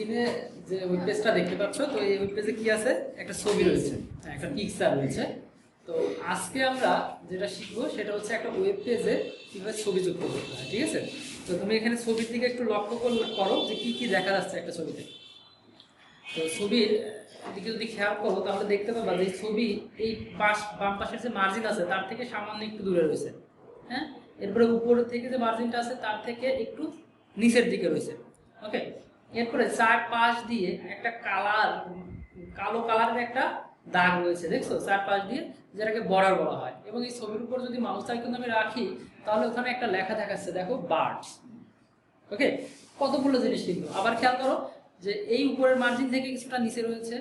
স্ক্রিনে যে ওয়েব পেজটা দেখতে পাচ্ছ, তো এই ওয়েব পেজে কি আছে, একটা ছবি রয়েছে, একটা পিকচার রয়েছে। তো আজকে আমরা যেটা শিখবো সেটা হচ্ছে একটা ওয়েব পেজে কিভাবে ছবি যুক্ত করতে হয়। ঠিক আছে, তো তুমি এখানে ছবির দিকে একটু লক্ষ্য করো যে কি কি দেখা যাচ্ছে একটা ছবিতে। তো ছবির দিকে যদি খেয়াল করো তাহলে দেখতে পাবা যে ছবি এই বাম পাশের যে মার্জিন আছে তার থেকে সামান্য একটু দূরে রয়েছে। হ্যাঁ, এরপরে উপরের থেকে যে মার্জিনটা আছে তার থেকে একটু নিচের দিকে রয়েছে। ওকে, এরপরে চার পাশ দিয়ে একটা কালো কালারের একটা দাগ রয়েছে, দেখছো চার পাশ দিয়ে, যেটাকে বর্ডার বলা হয়। এবং এই ছবির উপর যদি মাউস আইকন আমি রাখি তাহলে ওখানে একটা লেখা দেখাচ্ছে, দেখো বার্ডস। ওকে, কতগুলো জিনিস কিন্তু আবার খেয়াল করো যে এই উপরের মার্জিন থেকে কিছুটা নিচে রয়েছে,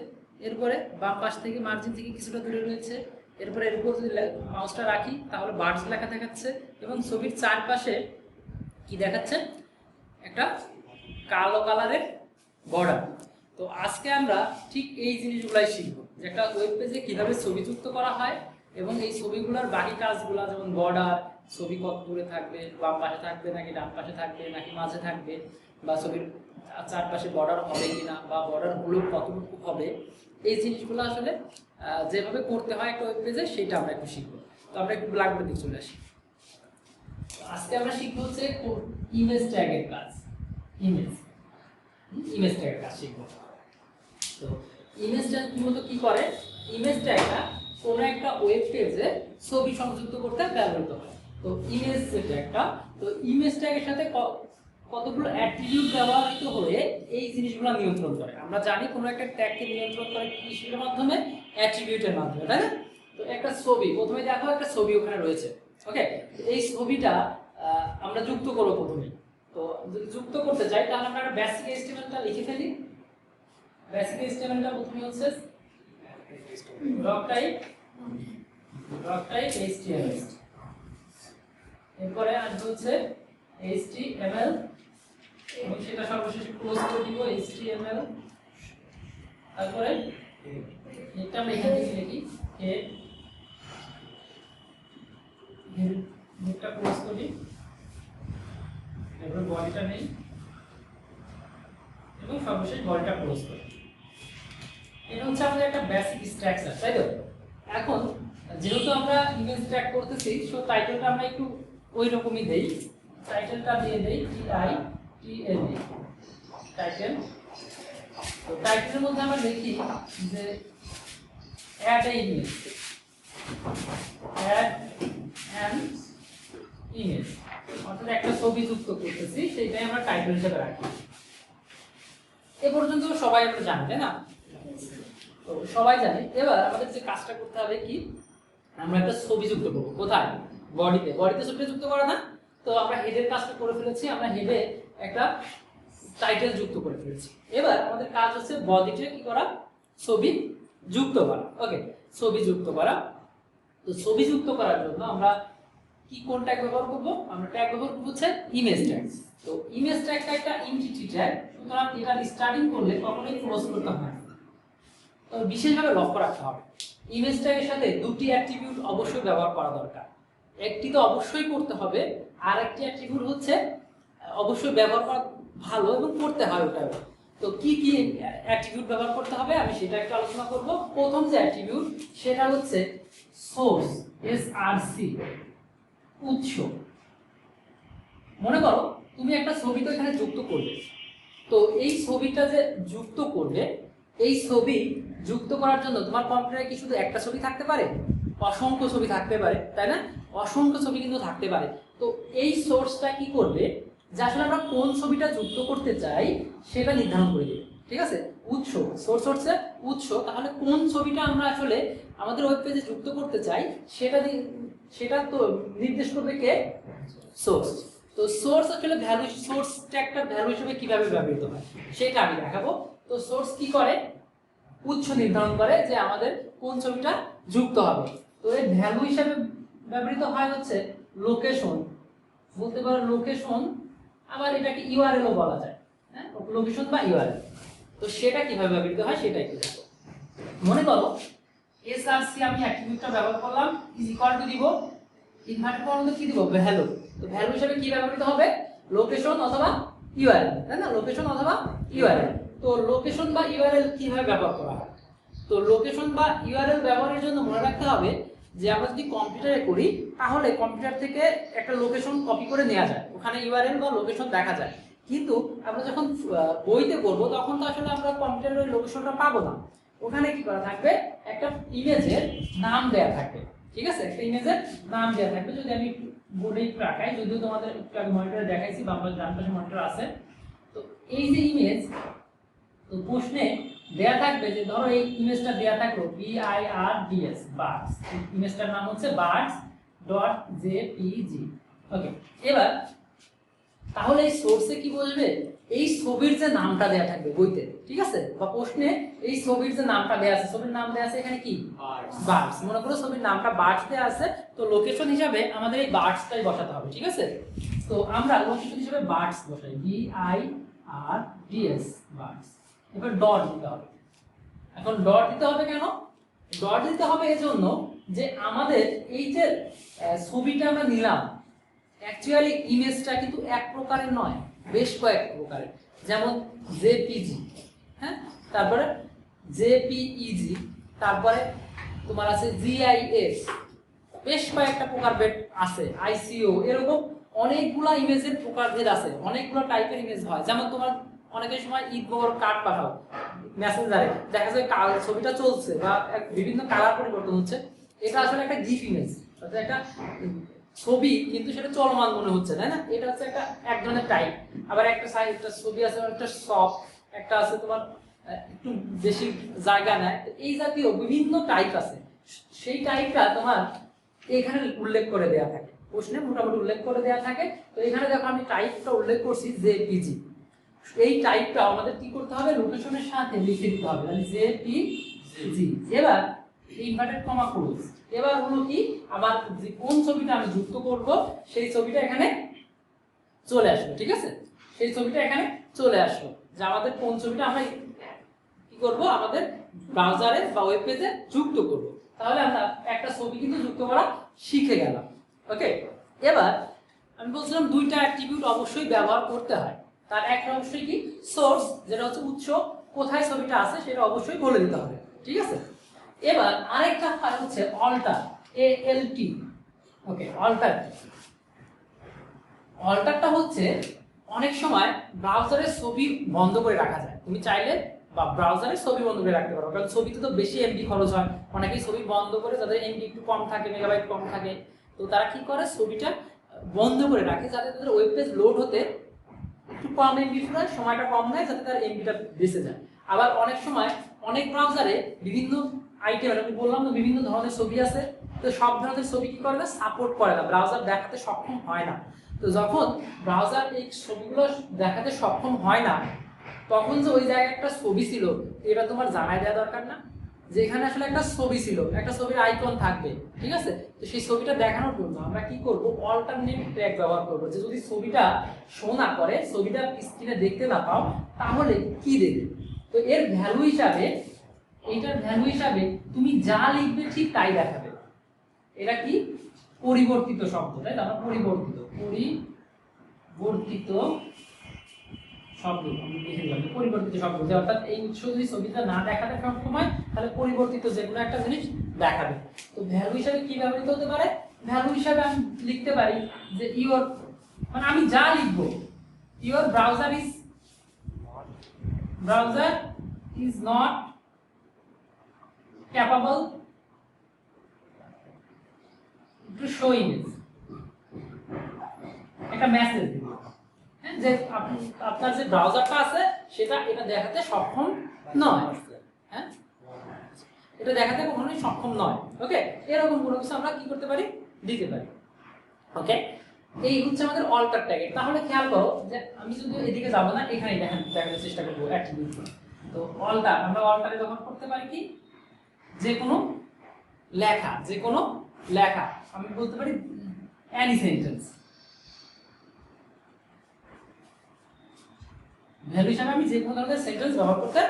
এরপরে বাম পাশ থেকে মার্জিন থেকে কিছুটা দূরে রয়েছে, এরপরে এর উপর যদি মাউসটা রাখি তাহলে বার্ডস লেখা দেখাচ্ছে। এবং ছবির চারপাশে কি দেখাচ্ছে, একটা কালো কালারের বর্ডার। তো আজকে আমরা ঠিক এই জিনিসগুলাই শিখবো, যে একটা ওয়েব পেজে কিভাবে ছবি যুক্ত করা হয় এবং এই ছবিগুলোর বাকি কাজগুলো, যেমন বর্ডার, ছবি কত দূরে থাকবে, বাম পাশে থাকবে নাকি ডান পাশে থাকবে নাকি মাঝে থাকবে, বা ছবির চারপাশে বর্ডার হবে কিনা, বা বর্ডার গুলো কতটুকু হবে, এই জিনিসগুলো আসলে যেভাবে করতে হয় একটা ওয়েব পেজে সেটা আমরা একটু শিখবো। তো আমরা একটু ব্ল্যাকবোর্ডে দিকে চলে আসি। আজকে আমরা শিখবো হচ্ছে ইমেজ ট্যাগের কাজ। ইমেজ ট্যাগের কাজ শিখবো। তো ইমেজ ট্যাগ মূলত কি করে, ইমেজ ট্যাগটা কোনো একটা ওয়েব পেজে ছবি সংযুক্ত করতে ব্যবহৃত হয়। তো ইমেজ ট্যাগটা, তো ইমেজ ট্যাগের সাথে কতগুলো অ্যাট্রিবিউট ব্যবহৃত হয়ে এই জিনিসগুলো নিয়ন্ত্রণ করে। আমরা জানি কোনো একটা ট্যাগকে নিয়ন্ত্রণ করে কিসের মাধ্যমে, অ্যাট্রিবিউটের মাধ্যমে, তাই না? তো একটা ছবি, প্রথমে দেখো একটা ছবি ওখানে রয়েছে। ওকে, এই ছবিটা আমরা যুক্ত করবো প্রথমে। তো যদি যুক্ত করতে চাই তাহলে আমরা বেসিক এইচটিএমএলটা লিখে ফেলি। বেসিক এইচটিএমএলটা প্রথমে হচ্ছে ব্লক টাইপ এইচটিএমএল, এরপরে আসবে হচ্ছে এইচটিএমএল, এবং সেটা সর্বশেষে ক্লোজ করে দিব এইচটিএমএল। তারপরে এটা আমরা এখানে লিখি হেডটা ক্লোজ করি, এরপর বডিটা নেই এবং সর্বশেষ বডিটা ক্লোজ করি। এটা হচ্ছে আমাদের একটা বেসিক স্ট্রাকচার, তাই তো? এখন যেহেতু আমরা ইমেজ ট্যাগ করতেছি, সো টাইটেলটা আমরা একটু ওই রকমই দেই। টাইটেলটা দিয়ে দেই TITLE, টাইটেল। তো টাইটেলের মধ্যে আমরা দেখি যে অ্যাড অ্যান ইমেজ, অর্থাৎ একটা ছবি যুক্ত করতেছি, সেইটাই আমরা টাইটেল হিসেবে রাখি। এ পর্যন্ত সবাই আমরা জানি, তাই না? তো সবাই জানি। এবার আমাদের যে কাজটা করতে হবে কি, আমরা একটা ছবি যুক্ত করবো। কোথায়? বডিতে ছবিটা যুক্ত করা না? তো আমরা হেডের কাজটা করে ফেলেছি, আমরা হেডে একটা টাইটেল যুক্ত করে ফেলেছি। এবার আমাদের কাজ হচ্ছে বডিতে কি করা, ছবি যুক্ত করা। ওকে, ছবি যুক্ত করা। তো ছবি যুক্ত করার জন্য আমরা কোন ট্যাগ ব্যবহার করব? আমরা ট্যাগ ব্যবহার করব হচ্ছে ইমেজ ট্যাগ। তো ইমেজ ট্যাগটা একটা এন্টিটি ট্যাগ, সুতরাং এটা স্টার্টিং করলে কখনোই ক্লোজ করতে হয় না। তো বিশেষভাবে লক্ষ্য রাখতে হবে, ইমেজ ট্যাগের সাথে দুটি অ্যাট্রিবিউট অবশ্যই ব্যবহার করা দরকার। একটি তো অবশ্যই করতে হবে, আর একটি অ্যাট্রিবিউট হচ্ছে অবশ্যই ব্যবহার করা ভালো এবং করতে হয় ওটা। তো কি কি অ্যাট্রিবিউট ব্যবহার করতে হবে আমি সেটা একটু আলোচনা করব। প্রথম যে অ্যাট্রিবিউট সেটা হচ্ছে সোর্স, SRC, উৎস। মনে করো তুমি একটা ছবি তো এখানে যুক্ত করবে, তো এই ছবিটা যে যুক্ত করবে, এই ছবি যুক্ত করার জন্য তোমার কম্পিউটারে কি শুধু একটা ছবি থাকতে পারে? অসংখ্য ছবি থাকতে পারে, তাই না? অসংখ্য ছবি কিন্তু থাকতে পারে। তো এই সোর্সটা কি করবে, যে আসলে আমরা কোন ছবিটা যুক্ত করতে চাই সেটা নির্ধারণ করে দেবে। ঠিক আছে, উৎস, সোর্স হচ্ছে উৎস। তাহলে কোন ছবিটা আমরা আসলে আমাদের ওয়েব পেজে যুক্ত করতে চাই সেটা তো নির্দেশ করবে কে? সোর্স। তো সোর্স আসলে ভ্যালু, সোর্স ট্যাগটা ভ্যালু হিসেবে কিভাবে ব্যবহৃত হয় সেটা আমি দেখাবো। তো সোর্স কি করে, উৎস নির্ধারণ করে যে আমাদের কোন ছবিটা যুক্ত হবে। তো এর ভ্যালু হিসেবে ব্যবহৃত হয় হচ্ছে লোকেশন, বলতে পারো লোকেশন, আবার এটাকে ইউআরএলও বলা যায়। হ্যাঁ, লোকেশন বা ইউআরএল। তো সেটা কিভাবে ব্যবহৃত হয় সেটা একটু দেখো। মনে করো SRC আমি অ্যাট্রিবিউটটা ব্যবহার করলাম, ইজ ইকুয়াল টু দিব, ইনভার্টেড কমার কি দিব, ভ্যালু। তো ভ্যালু হিসেবে কি ব্যবহৃত হবে, লোকেশন অথবা ইউআরএল, তাই না? লোকেশন অথবা ইউআরএল। তো লোকেশন বা ইউআরএল কিভাবে ব্যবহার করা হয়? তো লোকেশন বা ইউআরএল ব্যবহারের জন্য মনে রাখতে হবে যে আমরা যদি কম্পিউটারে করি তাহলে কম্পিউটার থেকে একটা লোকেশন কপি করে নেওয়া যায়, ওখানে ইউআরএল বা লোকেশন দেখা যায়। কিন্তু আমরা যখন বইতে করবো তখন তো আসলে আমরা কম্পিউটারের লোকেশনটা পাবো না। ওখানে কি করা থাকবে, একটা ইমেজের নাম দেয়া থাকবে, ঠিক আছে, একটা ইমেজের নাম দেয়া থাকবে। যদি আমি বোর্ডে একটু আঁকাই, যদিও তোমাদের একটু আগে মনিটরে দেখাইছি বা আমার ডান পাশে মনিটর আছে, তো এই যে ইমেজ, তো প্রশ্নে দেয়া থাকবে যে ধরো এই ইমেজটা দেয়া থাকলো BIRDS বার্ডস, ইমেজটার নাম হচ্ছে birds.jpg। ওকে, এবার তাহলে এই সোর্সে কি বলবে, এই ছবির যে নামটা দেয়া থাকবে বইতে, ঠিক আছে, বা প্রশ্নে এই ছবির যে নামটা দেয়া আছে, ছবির নাম দেয়া আছে এখানে কি বার্ডস, মনে করো ছবির নামটা বার্ডস দেয়া আছে, তো লোকেশন হিসাবে আমাদের এই বার্ডসটাই বসাতে হবে, ঠিক আছে। তো আমরা লোকেশন হিসাবে বার্ডস বসাই, BIRDS বার্ডস। এবার ডট দিতে হবে। এখন ডট দিতে হবে কেন? ডট দিতে হবে এজন্য যে আমাদের এই যে ছবিটা আমরা নিলাম, অ্যাকচুয়ালি ইমেজটা কিন্তু এক প্রকারের নয়, বেশ কয়েক প্রকারের। যেমন জেপিজি, হ্যাঁ, তারপরে জেপিইজি, তারপরে তোমার আছে জিআইএস, বেশ কয়েকটা প্রকার বেড আছে, আইসিও, এরকম অনেকগুলা ইমেজের প্রকারভেদ আছে, অনেকগুলো টাইপের ইমেজ হয়। যেমন তোমার অনেকের সময় ঈদ বড় কার্ড পাঠাও মেসেঞ্জারে, দেখা যায় ছবিটা চলছে বা বিভিন্ন কালার পরিবর্তন হচ্ছে, এটা আসলে একটা গিফ ইমেজ, অর্থাৎ একটা ছবি কিন্তু সেটা চলমান মনে হচ্ছে, তাই না? এটা হচ্ছে একটা এক ধরনের টাইপ। আবার একটা একটা ছবি আছে, একটা সফট, একটা আছে তোমার একটু বেশি জায়গা নেয়, এই জাতীয় বিভিন্ন টাইপ আছে। সেই টাইপটা তোমার এখানে উল্লেখ করে দেওয়া থাকে, প্রশ্নে মোটামুটি উল্লেখ করে দেওয়া থাকে। তো এখানে দেখো আমি টাইপটা উল্লেখ করছি জেপিজি। এই টাইপটা আমাদের কি করতে হবে, লোকেশনের সাথে লিখে দিতে হবে, মানে জেপিজি। এবার ইনভার্টেড কমা ক্লোজ, এবার হলো কি, আমার যে কোন ছবিটা আমি যুক্ত করব সেই ছবিটা এখানে চলে আসলো, ঠিক আছে, সেই ছবিটা এখানে চলে আসলো, যে আমাদের কোন ছবিটা আমরা কি করব, আমাদের ব্রাউজারে বা ওয়েব পেজে যুক্ত করব। তাহলে আমরা একটা ছবি কিন্তু যুক্ত করা শিখে গেলাম। ওকে, এবার আমি বলছিলাম দুইটা অ্যাট্রিবিউট অবশ্যই ব্যবহার করতে হয়। তার একটা অবশ্যই কি, সোর্স, যেটা হচ্ছে উৎস, কোথায় ছবিটা আছে সেটা অবশ্যই বলে দিতে হবে, ঠিক আছে। এবার আরেকটা ফাইল হচ্ছে অল্টার, ALT। ওকে, অল্টার, অল্টারটা হচ্ছে অনেক সময় ব্রাউজারের ছবি বন্ধ করে রাখা যায়, তুমি চাইলে বা ব্রাউজারে ছবি বন্ধ করে রাখতে পারো, কারণ ছবিতে তো বেশি এমবি খরচ হয়। অনেকেই ছবি বন্ধ করে, যাদের এমবি একটু কম থাকে, মেগাবাইট কম থাকে, তো তারা কি করে, ছবিটা বন্ধ করে রাখে যাতে তাদের ওয়েব পেজ লোড হতে একটু কম এমবি ফুরায়, সময়টা কম নেয়, যাতে তার এমবিটা বেঁচে যায়। আবার অনেক সময় অনেক ব্রাউজারে বিভিন্ন আইটেম, আমি বললাম তো বিভিন্ন ধরনের ছবি আছে, তো সব ধরনের ছবি কি করে না, সাপোর্ট করে না, ব্রাউজার দেখাতে সক্ষম হয় না। তো যখন ব্রাউজার এই ছবিগুলো দেখাতে সক্ষম হয় না, তখন যে ওই জায়গায় একটা ছবি ছিল এটা তোমার জানাই দেওয়া দরকার না, যে এখানে আসলে একটা ছবি ছিল, একটা ছবির আইকন থাকবে, ঠিক আছে। তো সেই ছবিটা দেখানোর জন্য আমরা কি করব, অল্টারনেট ট্যাগ ব্যবহার করব, যে যদি ছবিটা শো না করে, ছবিটা স্ক্রিনে দেখতে না পাও, তাহলে কি দেবে। তো এর ভ্যালু হিসাবে, এইটার ভ্যালু হিসাবে তুমি যা লিখবে ঠিক তাই দেখাবে। এটা কি, পরিবর্তিত শব্দ, তাই না, পরিবর্তিত শব্দ আমি লিখে দিলাম, পরিবর্তিত শব্দ, যে অর্থাৎ এই উৎস যদি ছবিটা না দেখাতে সক্ষম হয়, তাহলে পরিবর্তিত যে কোনো একটা জিনিস দেখাবে। তো ভ্যালু হিসাবে কি ব্যবহৃত হতে পারে, ভ্যালু হিসাবে আমি লিখতে পারি যে ইওর, মানে আমি যা লিখবো, your browser is not capable to show image, একটা মেসেজ দিব, হ্যাঁ, যে আপনার যে ব্রাউজারটা আছে সেটা এটা দেখাতে সক্ষম নয়, হ্যাঁ, এটা দেখাতে কখনোই সক্ষম নয়। ওকে, এরকম কোনো কিছু আমরা কি করতে পারি, দিতে পারি। ওকে, এই হচ্ছে আমাদের অল্টার ট্যাগ। তাহলে খেয়াল করো যে আমি শুধু এদিকে যাব না, এখানেই দেখানোর চেষ্টা করবো অ্যাট্রিবিউট। তো অল্টার, আমরা অল্টারে ব্যবহার করতে পারি কি, যে কোনো লেখা, যে কোনো লেখা, আমি বলতে পারি এনি সেন্টেন্স, ভ্যালু হিসাবে আমি যে কোনো ধরনের সেন্টেন্স ব্যবহার করতে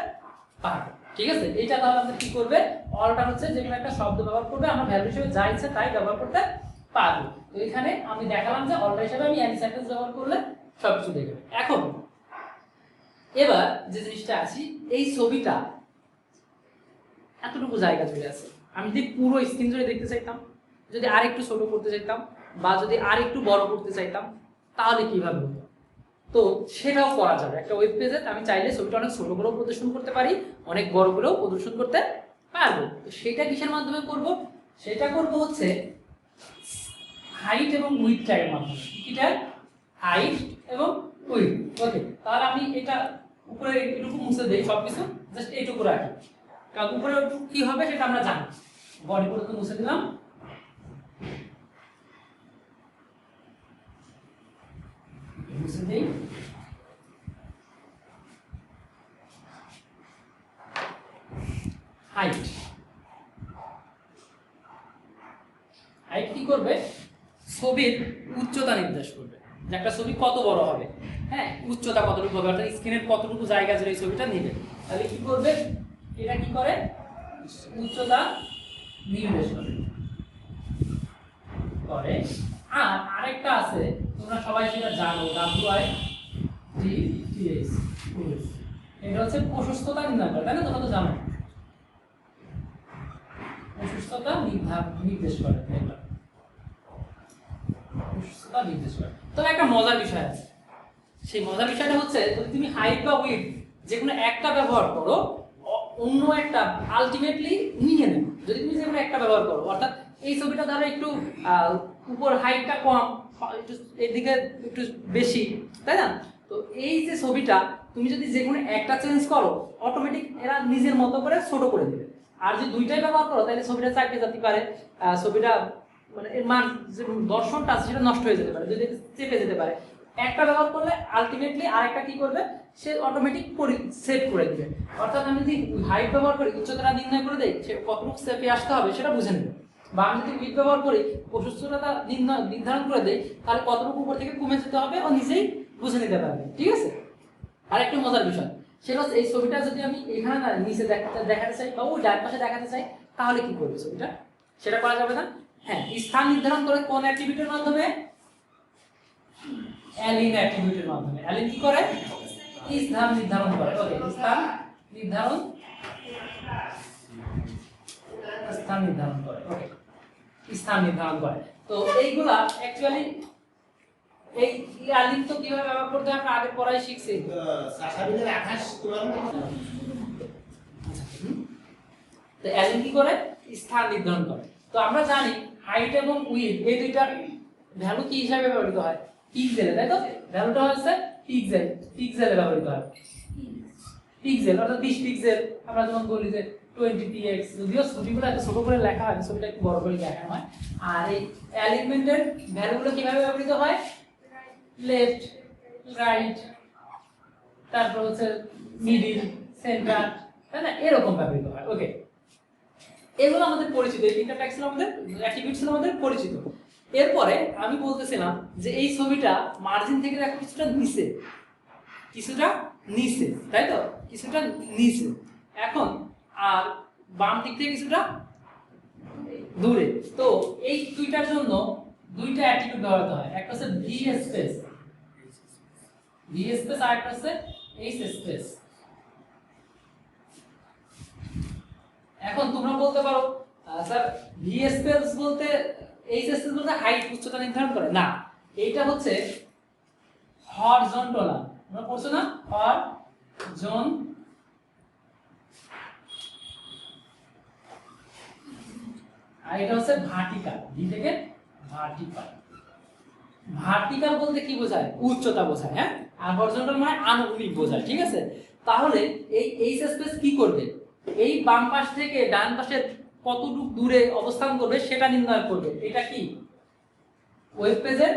পারবো, ঠিক আছে। এইটা তাহলে আমাদের কি করবে, অল্টার হচ্ছে যে কোনো একটা শব্দ ব্যবহার করবে, আমরা ভ্যালু হিসেবে যা ইচ্ছা তাই ব্যবহার করতে পারবো। তো এখানে আমি দেখালাম যে অল্টার হিসেবে আমি এনি সেন্টেন্স ব্যবহার করলে সবকিছু দেখবে। এখন এবার যে জিনিসটা আছে, এই ছবিটা এতটুকু জায়গা জুড়ে আছে, আমি যদি পুরো স্ক্রিন জুড়ে দেখতে চাইতাম, যদি আর একটু ছোট করতে চাইতাম বা যদি আর একটু বড় করতে চাইতাম, তাহলে কিভাবে হতো? তো সেটাও করা যাবে। একটা ওয়েব পেজে আমি চাইলে ছবিটা অনেক ছোট করেও প্রদর্শন করতে পারি, অনেক বড় করেও প্রদর্শন করতে পারবো। তো সেটা কিসের মাধ্যমে করব? সেটা করব হচ্ছে হাইট এবং উইথ ট্যাগের মাধ্যমে। কি ট্যাগ? হাইট এবং উইথ। ওকে, তাহলে আমি এটা উপরে এটুকু মুছে দেই, সবকিছু জাস্ট এইটুকু রাখি, কারণ উপরে কি হবে সেটা আমরা জানি। বডি পর্যন্ত মুছে দিলাম, মুছে দিই। হাইট, হাইট কি করবে? ছবির উচ্চতা নির্দেশ করবে, যে একটা ছবি কত বড় হবে, হ্যাঁ, উচ্চতা কতটুকু হবে, অর্থাৎ স্ক্রিনের কতটুকু জায়গা জুড়ে এই ছবিটা নেবে। তাহলে কি করবে? এটা কি করে? উচ্চতা নির্দেশ করে। আর আরেকটা আছে, তোমরা সবাই সেটা জানো, WIDTH, এটা হচ্ছে প্রশস্ততা নির্ণয় করে, তাই না? তোমরা তো জানো প্রশস্ততা নির্দেশ করে। প্রশস্ততা নির্দেশ করে। তবে একটা মজার বিষয় আছে, সেই মজার বিষয়টা হচ্ছে যদি তুমি হাইট বা উইডথ যে কোনো একটা ব্যবহার করো, অন্য একটা আলটিমেটলি নিয়ে নেবে। যদি তুমি যে কোনো একটা ব্যবহার করো, অর্থাৎ এই ছবিটা ধরো একটু উপর হাইটটা কম, একটু এদিকে একটু বেশি, তাই না? তো এই যে ছবিটা তুমি যদি যে কোনো একটা চেঞ্জ করো, অটোমেটিক এরা নিজের মতো করে ছোট করে দেবে। আর যদি দুইটাই ব্যবহার করো, তাহলে ছবিটা চাপে যেতে পারে, ছবিটা মানে এর মান যে দর্শনটা আছে সেটা নষ্ট হয়ে যেতে পারে, যদি চেপে যেতে পারে। একটা ব্যবহার করলে আলটিমেটলি আরেকটা কি করবে? সে অটোমেটিক সেট করে দিবে। অর্থাৎ আমি যদি হাইট ব্যবহার করি, উচ্চতাটা নির্ণয় করে দেই, সে কতটুকু সেপে আসতে হবে সেটা বুঝে নেবে। বা আমি যদি উইথ ব্যবহার করি, প্রশস্ততা নির্ধারণ করে দেই, তাহলে কতটুকু উপর থেকে কমে যেতে হবে ও নিজেই বুঝে নিতে পারবে। ঠিক আছে? আর একটা মজার বিষয় সেটা হচ্ছে, এই ছবিটা যদি আমি এখানে না নিচে দেখাতে চাই বা ওই ডান পাশে দেখাতে চাই, তাহলে কি করবে ছবিটা? সেটা করা যাবে না। হ্যাঁ, স্থান নির্ধারণ করে কোন অ্যাট্রিবিউটের মাধ্যমে? অ্যালিন অ্যাট্রিবিউটের মাধ্যমে। অ্যালিন কি করে? স্থান নির্ধারণ করে। ওকে, স্থান নির্ধারণ করে। ওকে, স্থান নির্ধারণ করে। তো এইগুলা অ্যাকচুয়ালি এই অ্যালিন তো কিভাবে ব্যবহার করতে হয় আমরা আগে পড়াই শিখছি। সাসাবিদের আকাশ তো অ্যালিন কি করে? স্থান নির্ধারণ করে। তো আমরা জানি হাইট এবং উইডথ এই দুইটার ভ্যালু কি হিসাবে ব্যবহৃত হয়? পিক্সেলে, তাই তো? ভ্যালুটা হচ্ছে পিক্সেলে ব্যবহৃত হয়। পিক্সেল অর্থাৎ 20 পিক্সেল। আমরা যেমন বলি যে 20px, যদিও ছবিগুলো এত ছোট করে লেখা হয়, ছবিটা একটু বড় করে লেখা হয়। আর এই এলিমেন্টের ভ্যালুগুলো কিভাবে ব্যবহৃত হয়? লেফট, রাইট, তারপর হচ্ছে মিডিল, সেন্টার, তাই না? এরকম ব্যবহৃত হয়। ওকে, এগুলো আমাদের পরিচিত, এই তিনটা ট্যাগ ছিল আমাদের, অ্যাট্রিবিউট ছিল আমাদের পরিচিত। এরপরে আমি বলতেছিলাম যে এই ছবিটা মার্জিন থেকে দেখো কিছুটা নিচে, তাই তো? কিছুটা নিচে। এখন আর বাম দিক থেকে কিছুটা দূরে। তো এই দুইটার জন্য দুইটা অ্যাট্রিবিউট ব্যবহৃত হয়। একটা হচ্ছে ভি স্পেস, আর একটা হচ্ছে এইচ স্পেস। এখন তোমরা বলতে পারো স্যার ভি স্পেস বলতে, এইচ স্পেস বলতে হাইট, উচ্চতা নির্ধারণ করে না। এইটা হচ্ছে হরিজন্টাল, তোমরা পড়ছো না? হরিজন্টাল, আর এটা হচ্ছে ভার্টিক্যাল, ভি থেকে ভার্টিক্যাল। ভার্টিক্যাল বলতে কি বোঝায়? উচ্চতা বোঝায়, হ্যাঁ। আর হরিজন্টাল মানে আনুভূমিক বোঝায়। ঠিক আছে? তাহলে এই এইচ স্পেস কি করবে? এই বাম পাশ থেকে ডান পাশে কতটুকু দূরে অবস্থান করবে সেটা নির্ণয় করবে। এটা কি? ওয়েব পেজের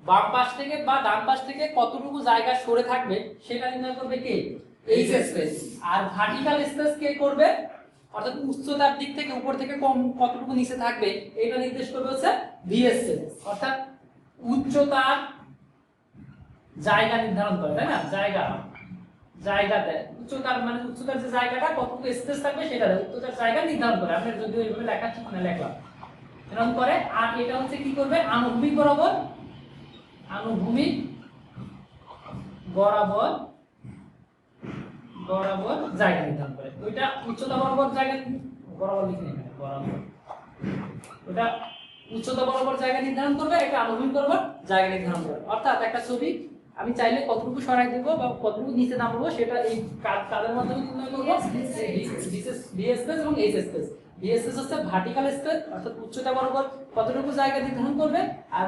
বাম পাশ থেকে বা ডান পাশ থেকে কতটুকু জায়গা সরে থাকবে সেটা নির্ণয় করবে কে? H space. আর ভার্টিক্যাল স্পেস কে করবে? অর্থাৎ উচ্চতার দিক থেকে উপর থেকে কম কতটুকু নিচে থাকবে এটা নির্দেশ করবে হচ্ছে ভি স্পেস। অর্থাৎ উচ্চতার জায়গা নির্ধারণ করে, তাই না? জায়গাতে উচ্চতার মানে উচ্চতার যে জায়গাটা কতটুকু স্পেস থাকবে সেটা উচ্চতার জায়গা নির্ধারণ করে। আমি যদি এইভাবে লেখা ঠিক না লেখলাম নির্ধারণ করে। আর এটা হচ্ছে কি করবে? আনুভূমিক বরাবর বরাবর জায়গা নির্ধারণ করে। ওইটা উচ্চতা বরাবর জায়গা বরাবর লিখে নেবেন, বরাবর ওটা উচ্চতা বরাবর জায়গা নির্ধারণ করবে, একটা আনুভূমিক বরাবর জায়গা নির্ধারণ করবে। অর্থাৎ একটা ছবি আমি চাইলে কতটুকু সরাই দেব বা কতটুকু নিচে নামাবো সেটা এই কাদের মাধ্যমে নির্ণয় করব, ভি স্পেস এবং এইচ স্পেস। ভি স্পেস হচ্ছে ভার্টিক্যাল স্পেস অর্থাৎ উচ্চতা বরাবর কতটুকু জায়গা নির্ধারণ করবে, আর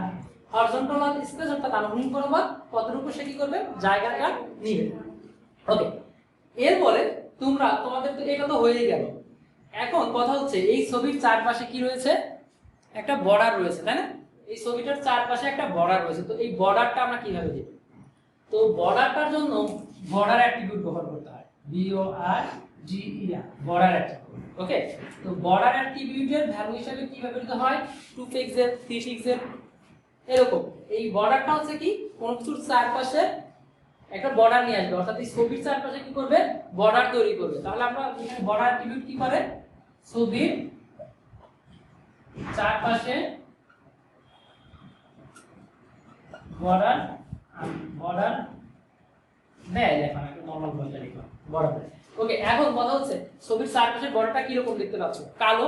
হরিজন্টাল স্পেস অর্থাৎ আনুভূমিক বরাবর কতটুকু সে কি করবে, জায়গাটা নেবে। ওকে, এরপরে তোমাদের তো এটা তো হয়েই গেল। এখন কথা হচ্ছে এই ছবির চারপাশে কি রয়েছে, একটা বর্ডার রয়েছে, তাই না? এই ছবিটার চারপাশে একটা বর্ডার রয়েছে। তো এই বর্ডারটা আমরা কিভাবে দেব? তো বর্ডারটার জন্য বর্ডার অ্যাট্রিবিউট ব্যবহার করতে হয়, BORDER, বর্ডার অ্যাট্রিবিউট। ওকে, তো বর্ডার অ্যাট্রিবিউটের ভ্যালু হিসেবে কি ব্যবহৃত হয়, 2 পিক্সেল, 3 পিক্সেল এরকম। এই বর্ডারটা হচ্ছে কি কোন কিছুর চারপাশে একটা বর্ডার নিয়ে আসবে, অর্থাৎ এই ছবির চারপাশে কি করবে, বর্ডার তৈরি করবে। তাহলে আমরা এখানে বর্ডার অ্যাট্রিবিউট কি করে, ছবির চারপাশে বর্ডার দেয়, দেখো আমি নরমাল বলতে লিখলাম বর্ডার। ওকে, এখন কথা হচ্ছে ছবির চারপাশে বর্ডারটা কি রকম দেখতে পাচ্ছ, কালো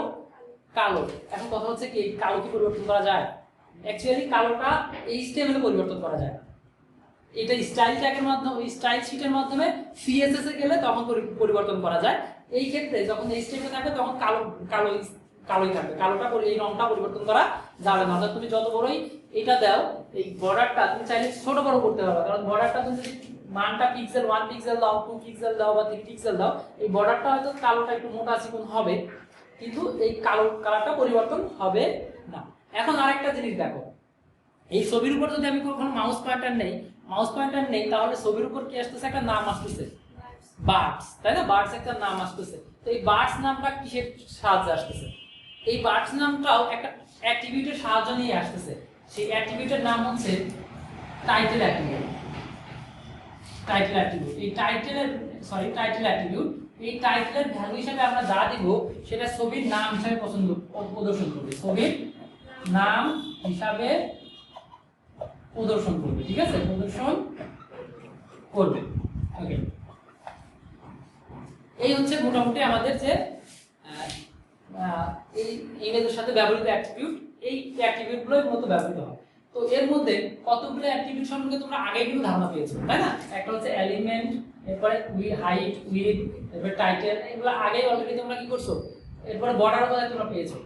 কালো। এখন কথা হচ্ছে কি কালো কি পরিবর্তন করা যায়? অ্যাকচুয়ালি কালোটা HTML এ পরিবর্তন করা যায়, এটা স্টাইল ট্যাগের মাধ্যমে, স্টাইল শীটের মাধ্যমে CSS এ গেলে তখন পরিবর্তন করা যায়। এই ক্ষেত্রে যখন HTML থাকবে তখন কালোই থাকবে, কালোটা এই রংটা পরিবর্তন করা যাবে না। অর্থাৎ তুমি যত বড়ই এটা দাও, এই বর্ডারটা তুমি চাইলে ছোট বড় করতে পারবে, কারণ বর্ডারটা তুমি যদি মানটা পিক্সেল 1 পিক্সেল দাও, 2 পিক্সেল দাও বা 3 পিক্সেল দাও, এই বর্ডারটা হয়তো কালোটা একটু মোটা চিকন হবে, কিন্তু এই কালারটা পরিবর্তন হবে না। এখন আরেকটা জিনিস দেখো, এই ছবির উপর যদি আমি কখনো মাউস পয়েন্টার নেই তাহলে ছবির উপর কি আসতেছে, একটা নাম আসতেছে, বার্ডস, তাই না? বার্ডস একটা নাম আসতেছে। তো এই বার্ডস নামটা কিসের সাহায্যে আসতেছে? এই বার্ডস নামটাও একটা অ্যাট্রিবিউটের সাহায্য নিয়ে আসতেছে। সেই অ্যাট্রিবিউটের নাম হচ্ছে টাইটেল অ্যাট্রিবিউট। এই টাইটেল অ্যাট্রিবিউট, এই টাইটেলের ভ্যালু হিসেবে আমরা যা দিব সেটা ছবির নাম হিসেবে প্রদর্শন করবে, ছবির নাম হিসাবে প্রদর্শন করবে, ঠিক আছে? প্রদর্শন করবে। ওকে, এই হচ্ছে মোটামুটি আমাদের যে এই ইমেজের সাথে ব্যবহৃত অ্যাট্রিবিউট, এই অ্যাট্রিবিউটগুলোই মূলত ব্যবহৃত হয়। তো এর মধ্যে কতগুলো অ্যাট্রিবিউট সম্পর্কে তোমরা আগে কিন্তু ধারণা পেয়েছো, তাই না? একটা হচ্ছে এলিমেন্ট, এরপরে হাইট, উইডথ, এরপরে টাইটেল, এগুলো আগেই অলরেডি তোমরা কি করছো, এরপরে বর্ডারের কথা তোমরা পেয়েছো।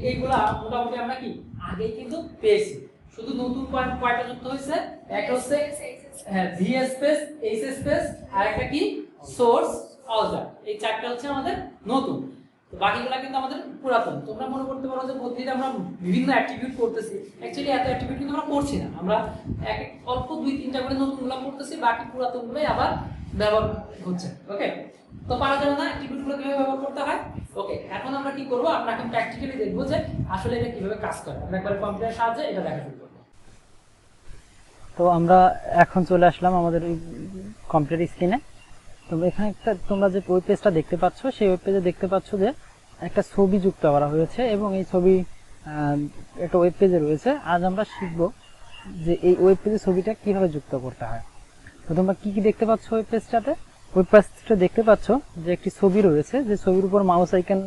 এইগুলা মোটামুটি আমরা কি আগেই কিন্তু পেয়েছি, শুধু নতুন কয়টা যুক্ত হয়েছে, একটা হচ্ছে ভি স্পেস, এইচ স্পেস, আর একটা কি সোর্স অল্টার। এই চারটা হচ্ছে আমাদের নতুন, তো বাকিগুলো কিন্তু আমাদের পুরাতন। তোমরা মনে করতে পারো যে পদ্ধতিতে আমরা বিভিন্ন অ্যাট্রিবিউট করতেছি, অ্যাকচুয়ালি এত অ্যাট্রিবিউট কিন্তু আমরা করছি না, আমরা অল্প 2-3টা করে নতুনগুলো করতেছি, বাকি পুরাতনগুলোই আবার ব্যবহার হচ্ছে। ওকে, তো পারা যাবে না অ্যাট্রিবিউটগুলো কিভাবে ব্যবহার করতে হয়। ওকে, এখন আমরা কি করব, আমরা এখন প্র্যাকটিক্যালি দেখব যে আসলে এটা কিভাবে কাজ করে। আমরা একবার কম্পিউটারের সাহায্যে এটা দেখা শুরু করব। তো আমরা এখন চলে আসলাম আমাদের কম্পিউটার স্ক্রিনে। তোমরা এখানে তোমরা যে ওয়েব পেজটা দেখতে পাচ্ছ, সেই ওয়েব পেজে দেখতে পাচ্ছ যে একটা ছবি যুক্ত করা হয়েছে এবং এই ছবি একটা ওয়েব পেজে রয়েছে। আজ আমরা শিখব যে এই ওয়েব পেজে ছবিটা কিভাবে যুক্ত করতে হয়। তো তোমরা কি কি দেখতে পাচ্ছ ওয়েব পেজটাতে? ওয়েব পেজটা দেখতে পাচ্ছ যে একটি ছবি রয়েছে, যে ছবির উপর মাউস আইকন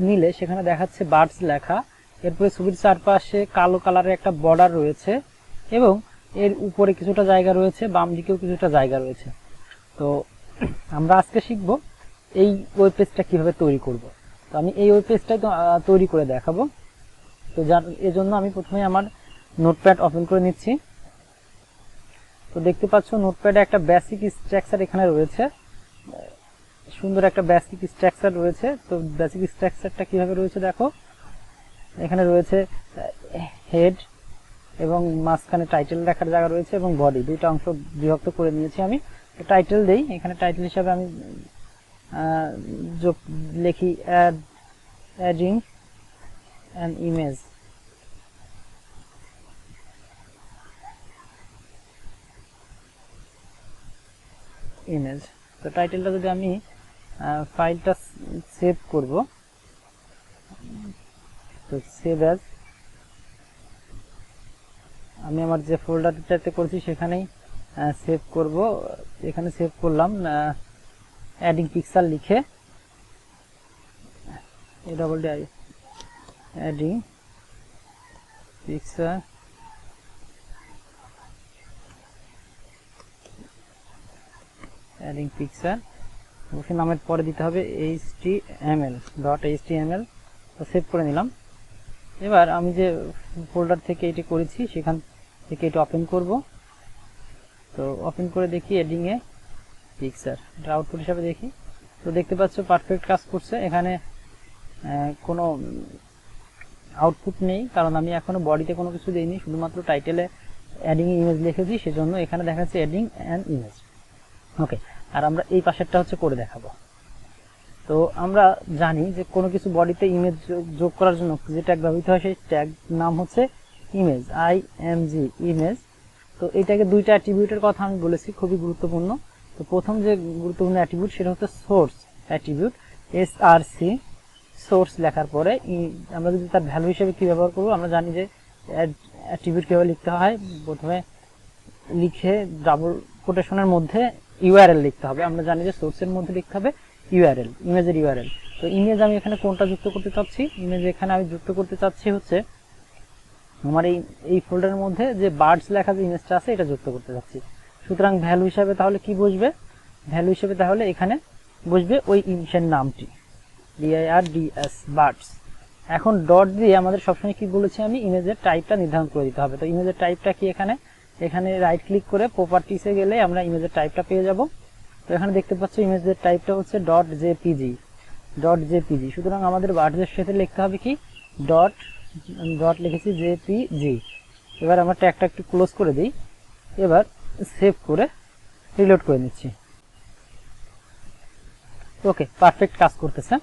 নিলে সেখানে দেখাচ্ছে বার্ডস লেখা, এরপরে ছবির চারপাশে কালো কালারের একটা বর্ডার রয়েছে এবং এর উপরে কিছুটা জায়গা রয়েছে, বাম দিকেও কিছুটা জায়গা রয়েছে। তো আমরা আজকে শিখব এই ওয়েব পেজটা কিভাবে তৈরি করব। তো আমি এই ওয়েব পেজটাই তৈরি করে দেখাবো। তো এর জন্য আমি প্রথমে আমার নোটপ্যাড ওপেন করে নিচ্ছি। তো দেখতে পাচ্ছ নোটপ্যাডে একটা বেসিক স্ট্রাকচার এখানে রয়েছে, সুন্দর একটা বেসিক স্ট্রাকচার রয়েছে। তো বেসিক স্ট্রাকচারটা কিভাবে রয়েছে দেখো, এখানে রয়েছে হেড এবং মাঝখানে টাইটেল লেখার জায়গা রয়েছে এবং বডি, দুইটা অংশ বিভক্ত করে নিয়েছি আমি। টাইটেল দেই, এখানে টাইটেল হিসাবে আমি লিখি অ্যাডিং অ্যান ইমেজ। তো টাইটেলটা যদি আমি ফাইলটা সেভ করব, তো সেভ অ্যাজ, আমি আমার যে ফোল্ডারটাতে করছি সেখানেই সেভ করব। এখানে সেভ করলাম অ্যাডিং পিক্সেল লিখে অ্যাডিং পিক্সেল অবশ্যই নামের পরে দিতে হবে html তো সেভ করে নিলাম। এবার আমি যে ফোল্ডার থেকে এটি করেছি সেখান থেকে এটি ওপেন করব। তো ওপেন করে দেখি এডিং এ পিক্সেল, এটা আউটপুট হিসাবে দেখি। তো দেখতে পাচ্ছ পারফেক্ট কাজ করছে। এখানে কোনো আউটপুট নেই, কারণ আমি এখনো বডিতে কোনো কিছু দেইনি, শুধুমাত্র টাইটেলে অ্যাডিং ইমেজ লিখেছি, সেজন্য এখানে দেখাচ্ছে অ্যাডিং অ্যান ইমেজ। ওকে, আর আমরা এই পাশেরটা হচ্ছে করে দেখাবো। তো আমরা জানি যে কোনো কিছু বডিতে ইমেজ যোগ করার জন্য যে ট্যাগ ব্যবহৃত হয় সেই ট্যাগ নাম হচ্ছে ইমেজ, IMG ইমেজ। তো এটাকে দুইটা অ্যাট্রিবিউটের কথা আমি বলেছি, খুবই গুরুত্বপূর্ণ। তো প্রথম যে গুরুত্বপূর্ণ অ্যাট্রিবিউট সেটা হচ্ছে সোর্স অ্যাট্রিবিউট, SRC, সোর্স লেখার পরে আমরা যদি তার ভ্যালু হিসেবে কি ব্যবহার করব, আমরা জানি যে অ্যাট্রিবিউট কিভাবে লিখতে হয়। প্রথমে লিখে ডাবল কোটেশনের মধ্যে URL লিখতে হবে। আমরা জানি যে সোর্সের মধ্যে লিখতে হবে URL, ইমেজের URL। তো ইমেজ আমি এখানে কোনটা যুক্ত করতে চাচ্ছি, ইমেজ এখানে আমি যুক্ত করতে চাচ্ছি হচ্ছে আমার এই ফোল্ডারের মধ্যে যে বার্ডস লেখা যে ইমেজটা আছে এটা যুক্ত করতে চাচ্ছি। সুতরাং ভ্যালু হিসাবে তাহলে কি বসবে, ভ্যালু হিসেবে তাহলে এখানে বসবে ওই ইমেজের নামটি, BIRDS বার্ডস। এখন ডট দিয়ে আমাদের সবসময় কি বলেছি আমি, ইমেজের টাইপটা নির্ধারণ করে দিতে হবে। তো ইমেজের টাইপটা কি, এখানে রাইট ক্লিক করে প্রপার্টিসে গেলে আমরা ইমেজের টাইপটা পেয়ে যাব। তো এখানে দেখতে পাচ্ছ ইমেজের টাইপটা হচ্ছে .jpg। সুতরাং আমাদের বার্ডসের সাথে লিখতে হবে কি ডট লিখেছি JPG। এবার আমরা ট্যাগটা একটু ক্লোজ করে দিই, এবার সেভ করে রিলোড করে নিচ্ছি। ওকে, পারফেক্ট কাজ করতেছে।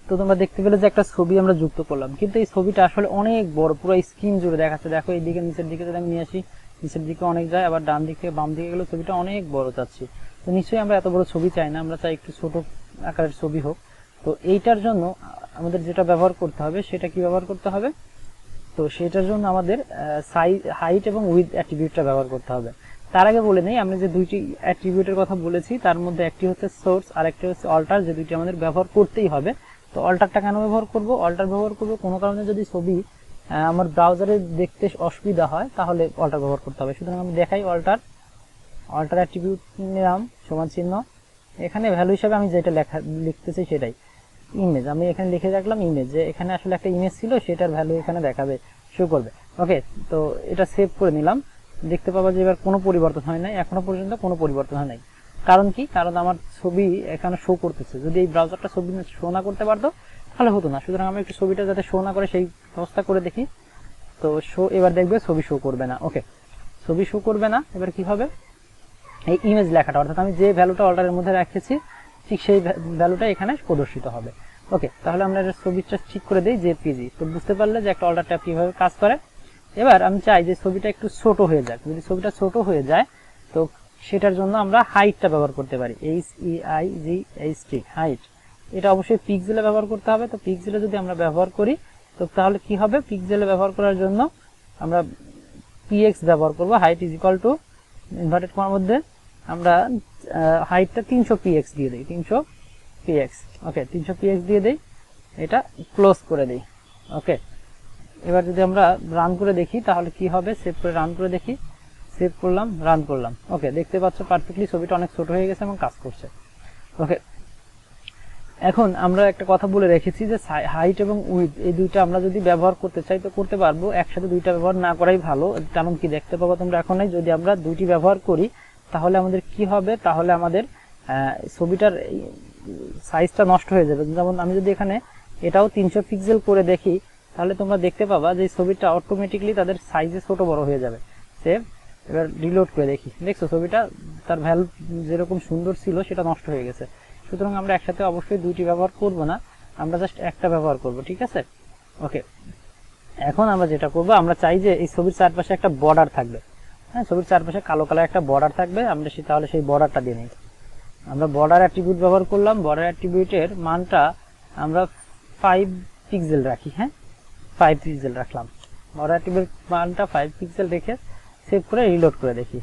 তো তোমরা দেখতে পেলে যে একটা ছবি আমরা যুক্ত করলাম, কিন্তু এই ছবিটা আসলে অনেক বড়, পুরো স্ক্রিন জুড়ে দেখাচ্ছে। দেখো এইদিকে নিচের দিকে যদি আমি নিয়ে আসি, নিচের দিকে অনেক যায়, আবার ডান দিকে বাম দিকে গেলে ছবিটা অনেক বড় চাচ্ছি। তো নিশ্চয়ই আমরা এত বড় ছবি চাই না, আমরা চাই একটু ছোট আকারের ছবি হোক। তো এইটার জন্য আমাদের যেটা ব্যবহার করতে হবে সেটা কি ব্যবহার করতে হবে, তো সেটার জন্য আমাদের হাইট এবং উইথ অ্যাট্রিবিউটটা ব্যবহার করতে হবে। তার আগে বলে নেই, আমরা যে দুইটি অ্যাট্রিবিউটের কথা বলেছি তার মধ্যে একটি হচ্ছে সোর্স আর একটি হচ্ছে অল্টার, যে দুইটি আমাদের ব্যবহার করতেই হবে। তো অল্টারটা কেন ব্যবহার করব, অল্টার ব্যবহার করব কোনো কারণে যদি ছবি আমার ব্রাউজারে দেখতে অসুবিধা হয় তাহলে অল্টার ব্যবহার করতে হবে। সুতরাং আমি দেখাই অল্টার অ্যাট্রিবিউট নিলাম সমান চিহ্ন, এখানে ভ্যালু হিসাবে আমি যেটা লিখতেছি সেটাই ইমেজ, আমি এখানে লিখে রাখলাম ইমেজ, যে এখানে আসলে একটা ইমেজ ছিল সেটার ভ্যালু এখানে দেখাবে, শো করবে। ওকে, তো এটা সেভ করে নিলাম। দেখতে পাবা যে এবার কোনো পরিবর্তন হয় নাই, এখনো পর্যন্ত কোনো পরিবর্তন হয় নাই। কারণ কি, কারণ আমার ছবি এখানে শো করতেছে। যদি এই ব্রাউজারটা ছবি শো না করতে পারতো তাহলে হতো না। সুতরাং আমি একটু ছবিটা যাতে শো না করে সেই ব্যবস্থা করে দেখি। তো শো, এবার দেখবে ছবি শো করবে না। ওকে, ছবি শো করবে না। এবার কি হবে, এই ইমেজ লেখাটা, অর্থাৎ আমি যে ভ্যালুটা অল্টারের মধ্যে রেখেছি ঠিক সেই ভ্যালুটা এখানে প্রদর্শিত হবে। ওকে, তাহলে আমরা এর ছবিটা ঠিক করে দেই JPG। তো বুঝতে পারলে যে একটা অল্টার ট্যাব কিভাবে কাজ করে। এবার আমি চাই যে ছবিটা একটু ছোট হয়ে যাক। যদি ছবিটা ছোট হয়ে যায় তো সেটার জন্য আমরা হাইটটা ব্যবহার করতে পারি, HEIGHT, হাইট। এটা অবশ্যই পিক্সেলে ব্যবহার করতে হবে। তো পিক্সেলে যদি আমরা ব্যবহার করি তো তাহলে কি হবে, পিক্সেলে ব্যবহার করার জন্য আমরা PX ব্যবহার করব, height is equal to inverted কমার মধ্যে আমরা হাইটটা 300 px দিয়ে দেই, 300 px। ওকে, 300 px দিয়ে দেই, এটা ক্লোজ করে দেই। ওকে, এবার যদি আমরা রান করে দেখি তাহলে কি হবে, সেভ করে রান করে দেখি, সেভ করলাম, রান করলাম। ওকে, দেখতে পাচ্ছ পারফেক্টলি ছবিটা অনেক ছোট হয়ে গেছে এবং কাজ করছে। ওকে, এখন আমরা একটা কথা বলে রেখেছি যে হাইট এবং উইথ এই দুইটা আমরা যদি ব্যবহার করতে চাই তো করতে পারবো, একসাথে দুইটা ব্যবহার না করাই ভালো। কারণ কি, দেখতে পাবো তোমরা এখন নাই, যদি আমরা দুইটি ব্যবহার করি তাহলে আমাদের কি হবে, তাহলে আমাদের ছবিটার সাইজটা নষ্ট হয়ে যাবে। যেমন আমি যদি এখানে এটাও 300 পিক্সেল করে দেখি তাহলে তোমরা দেখতে পাবা যে ছবিটা অটোমেটিকলি তাদের সাইজে ছোট বড় হয়ে যাবে। সেভ, এবার রিলোড করে দেখি, দেখছো ছবিটা তার ভ্যালু যেরকম সুন্দর ছিল সেটা নষ্ট হয়ে গেছে। সুতরাং আমরা একসাথে অবশ্যই দুইটি ব্যবহার করব না, আমরা জাস্ট একটা ব্যবহার করব, ঠিক আছে। ওকে, এখন আমরা যেটা করব, আমরা চাই যে এই ছবির চারপাশে একটা বর্ডার থাকবে। হ্যাঁ, ছবির চারপাশে কালো কালার একটা বর্ডার থাকবে, আমরা তাহলে সেই বর্ডারটা দিয়ে নিই। আমরা বর্ডার অ্যাট্রিবিউট ব্যবহার করলাম, বর্ডার অ্যাট্রিবিউটের মানটা আমরা 5 পিক্সেল রাখি। হ্যাঁ, 5 পিক্সেল রাখলাম, বর্ডার অ্যাট্রিবিউট মানটা 5 পিক্সেল রেখে সেভ করে রিলোড করে দেখি।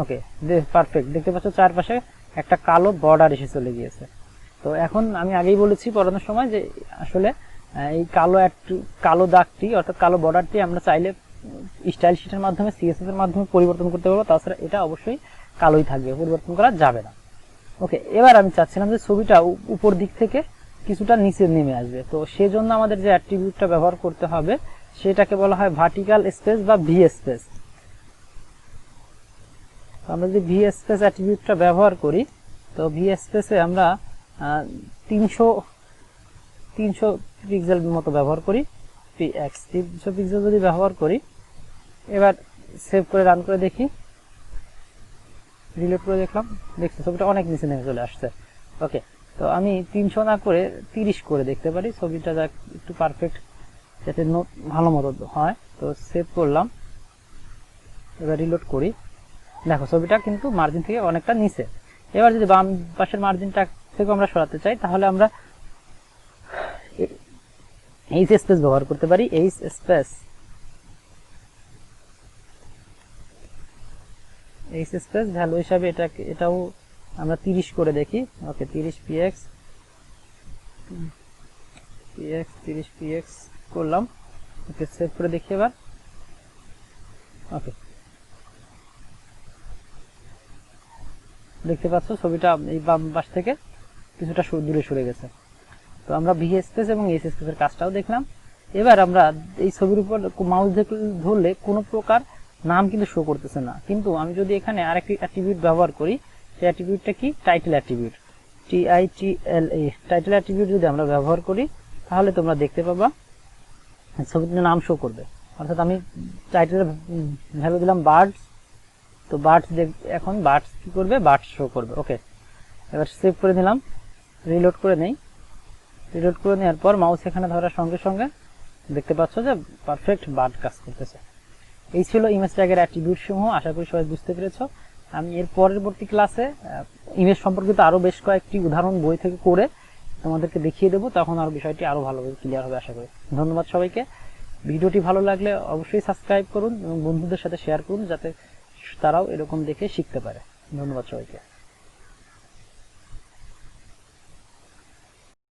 ওকে, পারফেক্ট, দেখতে পাচ্ছ চারপাশে একটা কালো বর্ডার এসে চলে গিয়েছে। তো এখন আমি আগেই বলেছি পড়ানোর সময় যে আসলে এই কালো দাগটি অর্থাৎ কালো বর্ডারটি আমরা চাইলে স্টাইল শিটের মাধ্যমে সিএসএস এর মাধ্যমে পরিবর্তন করতে পারবো, তাছাড়া এটা অবশ্যই কালোই থাকবে, পরিবর্তন করা যাবে না। ওকে, এবার আমি চাচ্ছিলাম যে ছবিটা উপর দিক থেকে কিছুটা নিচে নেমে আসবে। তো সেজন্য আমাদের যে অ্যাট্রিবিউটটা ব্যবহার করতে হবে সেটাকে বলা হয় ভার্টিক্যাল স্পেস বা ভি স্পেস। আমরা যদি ভি স্পেস অ্যাট্রিবিউটটা ব্যবহার করি, তো ভি স্পেসে আমরা 300 পিক্সেল মতো ব্যবহার করি, পিএক্স 300 পিক্সেল যদি ব্যবহার করি, এবার সেভ করে রান করে দেখি, রিলোড করে দেখলাম, দেখছি ছবিটা অনেক নিচে নেমে চলে আসছে। ওকে, তো আমি 300 না করে 30 করে দেখতে পারি, ছবিটা একটু পারফেক্ট যাতে ভালো মতো হয়। তো সেভ করলাম, এবার রিলোড করি, দেখো ছবিটা কিন্তু মার্জিন থেকে অনেকটা নিচে। এবার যদি বাম পাশের মার্জিনটা থেকে আমরা সরাতে চাই, তাহলে আমরা এইচ স্পেস ব্যবহার করতে পারি। এইচ স্পেস ভ্যালু হিসাবে এটাও আমরা 30 করে দেখি। ওকে, 30 পিএক্স 30 পিএক্স করলাম। ওকে, সেভ করে দেখি এবার। ওকে, দেখতে পাচ্ছ ছবিটা এই বাম পাশ থেকে কিছুটা দূরে সরে গেছে। তো আমরা ভি স্পেস এবং এইচ স্পেসের কাজটাও দেখলাম। এবার আমরা এই ছবির উপর মাউস ধরলে কোনো প্রকার নাম কিন্তু শো করতেছে না, কিন্তু আমি যদি এখানে আরেকটি অ্যাট্রিবিউট ব্যবহার করি, সেই অ্যাট্রিবিউটটা কি, title attribute, TITLA title attribute যদি আমরা ব্যবহার করি, তাহলে তোমরা দেখতে পাবা ছবির নাম শো করবে। অর্থাৎ আমি টাইটেলের ভ্যালু দিলাম বার্ডস, তো বার্ডস এখন বার্ডস কি করবে, বার্ডস শো করবে। ওকে, এবার সেভ করে নিলাম, রিলোড করে নেই। রিলোড করে নেওয়ার পর মাউস এখানে ধরার সঙ্গে সঙ্গে দেখতে পাচ্ছ যে পারফেক্ট বার্ড কাজ করতেছে। এই ছিল ইমেজ ট্যাগের অ্যাট্রিবিউট সমূহ। আশা করি সবাই বুঝতে পেরেছো। আমি এর পরবর্তী ক্লাসে ইমেজ সম্পর্কিত আরো বেশ কয়েকটি উদাহরণ বই থেকে করে তোমাদেরকে দেখিয়ে দেবো, তখন আরো বিষয়টি আরো ভালোভাবে ক্লিয়ার হবে আশা করি। ধন্যবাদ সবাইকে। ভিডিওটি ভালো লাগলে অবশ্যই সাবস্ক্রাইব করুন এবং বন্ধুদের সাথে শেয়ার করুন, যাতে তারাও এরকম দেখে শিখতে পারে। ধন্যবাদ সবাইকে।